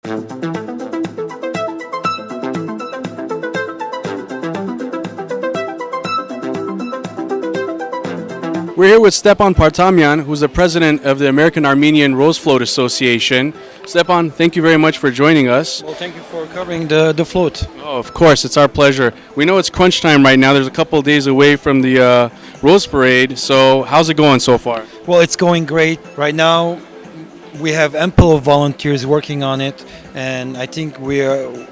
We're here with Stepan Partamian, who's the president of the American Armenian Rose Float Association. Stepan, thank you very much for joining us. Well, thank you for covering the float. Oh, of course, it's our pleasure. We know it's crunch time right now. There's a couple of days away from the Rose Parade. So how's it going so far? Well, it's going great. Right now, we have ample of volunteers working on it, and I think we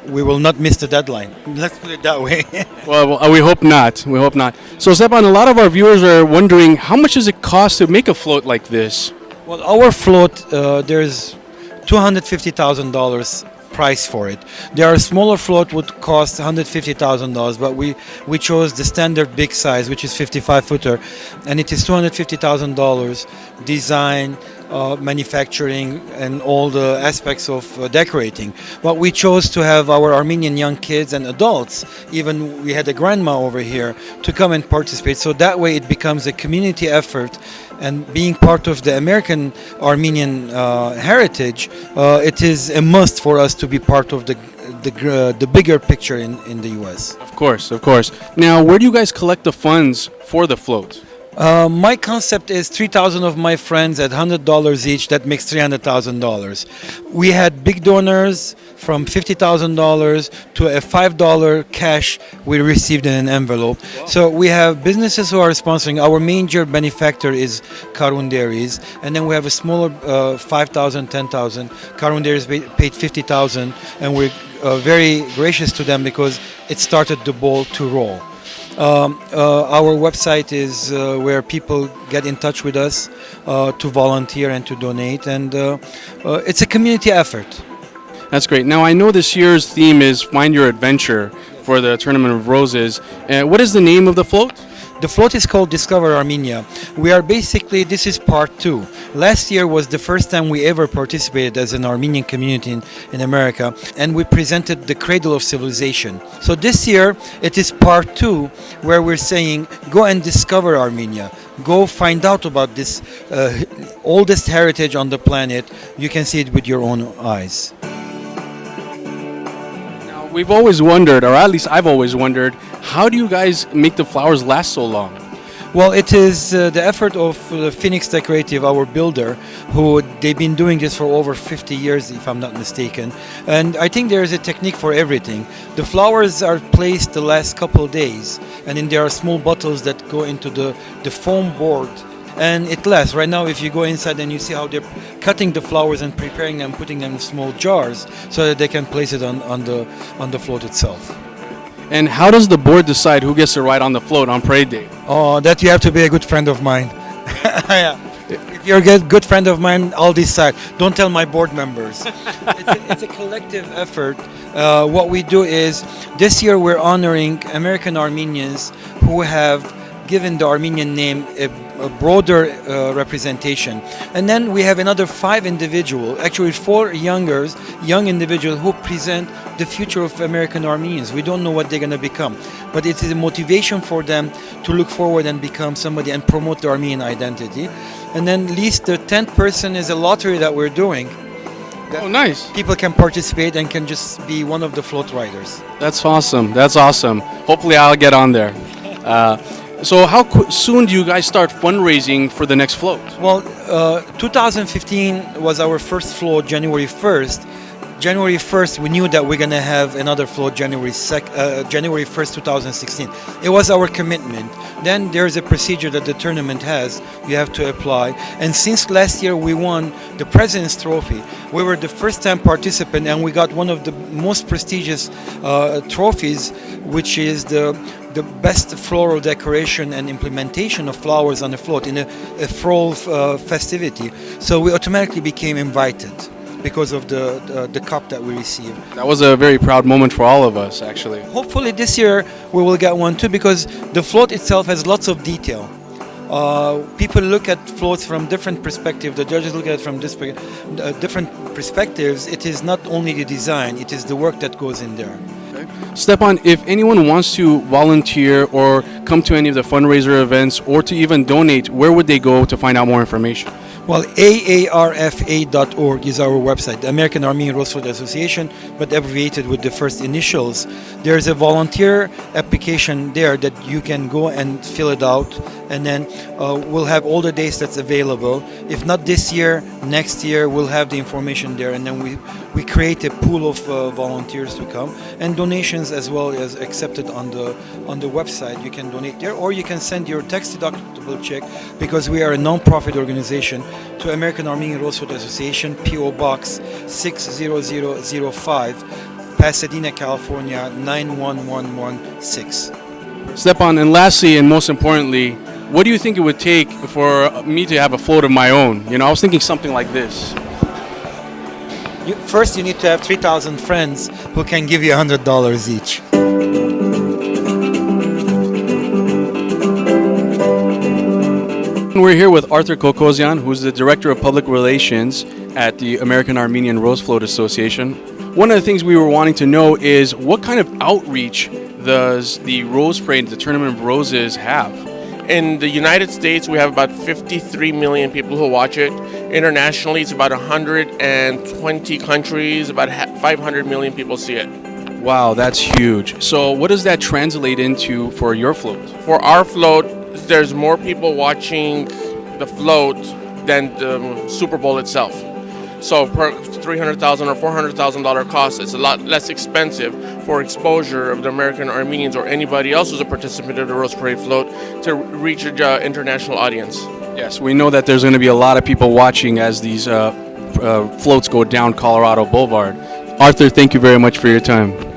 will not miss the deadline. Let's put it that way. Well, we hope not. We hope not. So, Stepan, a lot of our viewers are wondering, how much does it cost to make a float like this? Well, our float, there's $250,000 price for it. There are smaller float would cost $150,000, but we chose the standard big size, which is 55-footer, and it is $250,000 design, manufacturing, and all the aspects of decorating. But we chose to have our Armenian young kids and adults, even we had a grandma over here, to come and participate. So that way it becomes a community effort, and being part of the American Armenian heritage, it is a must for us to be part of the bigger picture in the U.S. Of course, of course. Now, where do you guys collect the funds for the float? My concept is 3,000 of my friends at $100 each. That makes $300,000. We had big donors from $50,000 to a $5 cash we received in an envelope. Wow. So we have businesses who are sponsoring. Our major benefactor is Kourouyan Dairies, and then we have a smaller 5,000, 10,000. Kourouyan Dairies paid 50,000, and we're very gracious to them because it started the ball to roll. Our website is where people get in touch with us to volunteer and to donate, and it's a community effort. That's great. Now, I know this year's theme is Find Your Adventure for the Tournament of Roses. What is the name of the float? The float is called Discover Armenia. We are basically, this is part 2. Last year was the first time we ever participated as an Armenian community in America, and we presented the cradle of civilization. So this year it is part 2, where we're saying go and discover Armenia. Go find out about this oldest heritage on the planet. You can see it with your own eyes. We've always wondered, or at least I've always wondered, how do you guys make the flowers last so long? Well, it is the effort of Phoenix Decorative, our builder, who they've been doing this for over 50 years, if I'm not mistaken. And I think there is a technique for everything. The flowers are placed the last couple of days, and then there are small bottles that go into the foam board, and it lasts. Right now, if you go inside and you see how they're cutting the flowers and preparing them, putting them in small jars so that they can place it on the float itself. And how does the board decide who gets to ride on the float on parade day? Oh, that you have to be a good friend of mine. Yeah. If you're a good friend of mine, I'll decide. Don't tell my board members. It's a collective effort. What we do is, this year we're honoring American Armenians who have given the Armenian name a broader representation. And then we have another 5 individuals, actually 4 young individuals who present the future of American Armenians. We don't know what they're going to become, but it is a motivation for them to look forward and become somebody and promote the Armenian identity. And then at least the 10th person is a lottery that we're doing. Oh, nice. People can participate and can just be one of the float riders. That's awesome. That's awesome. Hopefully I'll get on there. So how soon do you guys start fundraising for the next float? Well, 2015 was our first float, January 1st. January 1st, we knew that we're going to have another float January 1st, 2016. It was our commitment. Then there's a procedure that the tournament has. You have to apply. And since last year we won the President's Trophy, we were the first-time participant, and we got one of the most prestigious trophies, which is the best floral decoration and implementation of flowers on the float in a fall festivity. So we automatically became invited because of the cup that we received. That was a very proud moment for all of us, actually. Hopefully this year we will get one too, because the float itself has lots of detail. People look at floats from different perspectives. The judges look at it from different perspectives. It is not only the design, it is the work that goes in there. Stepan, if anyone wants to volunteer or come to any of the fundraiser events or to even donate, where would they go to find out more information? Well, AARFA.org is our website, the American Armenian Rose Float Association, but abbreviated with the first initials. There's a volunteer application there that you can go and fill it out, and then we'll have all the dates that's available. If not this year, next year we'll have the information there, and then we create a pool of volunteers to come, and donations as well as accepted on the website. You can donate there, or you can send your tax deductible check, because we are a non-profit organization, to American Armenian Rose Float Association, P.O. Box 60005, Pasadena, California 91116. Stepan, and lastly and most importantly, what do you think it would take for me to have a float of my own? I was thinking something like this. First, you need to have 3,000 friends who can give you $100 each. We're here with Arthur Kokozian, who's the Director of Public Relations at the American Armenian Rose Float Association. One of the things we were wanting to know is what kind of outreach does the Rose Parade, the Tournament of Roses, have? In the United States, we have about 53 million people who watch it. Internationally, it's about 120 countries, about 500 million people see it. Wow, that's huge. So what does that translate into for your float? For our float, there's more people watching the float than the Super Bowl itself. So per $300,000 or $400,000 cost, it's a lot less expensive for exposure of the American Armenians or anybody else who's a participant of the Rose Parade float to reach an international audience. Yes, we know that there's going to be a lot of people watching as these floats go down Colorado Boulevard. Arthur, thank you very much for your time.